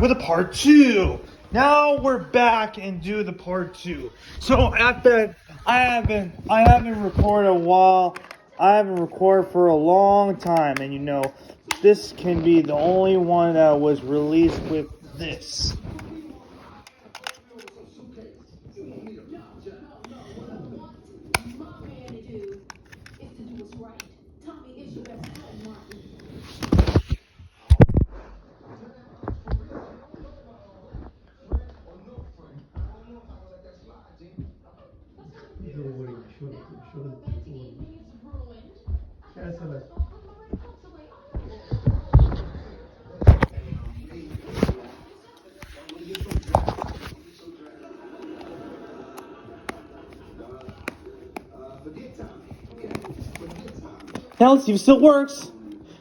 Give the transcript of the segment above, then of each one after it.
with a part 2. Now we're back and do the part 2. So after I haven't recorded a while. I haven't recorded for a long time, and you know, this can be the only one that was released with this. Now let's see if it still works.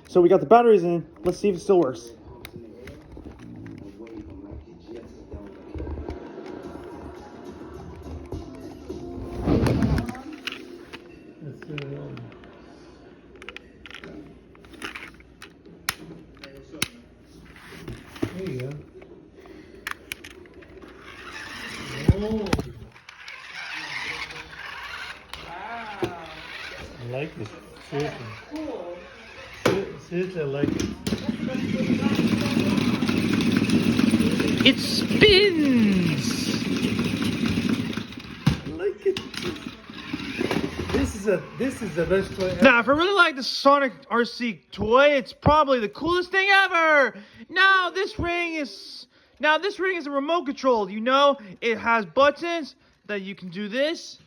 So we got the batteries in. Let's see if it still works. There you go. Oh. I like it. Seriously. Seriously, I like it. It spins! I like it. This is the best toy ever. Now, if I really like the Sonic RC toy, it's probably the coolest thing ever! Now, this ring is a remote control, you know? It has buttons that you can do this.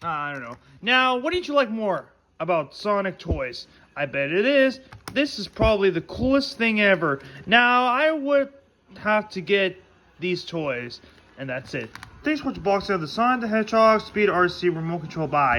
I don't know. Now, what did you like more about Sonic toys? I bet it is. This is probably the coolest thing ever. Now, I would have to get these toys, and that's it. Thanks for watching the box of the Sonic the Hedgehog Speed RC remote control. Bye.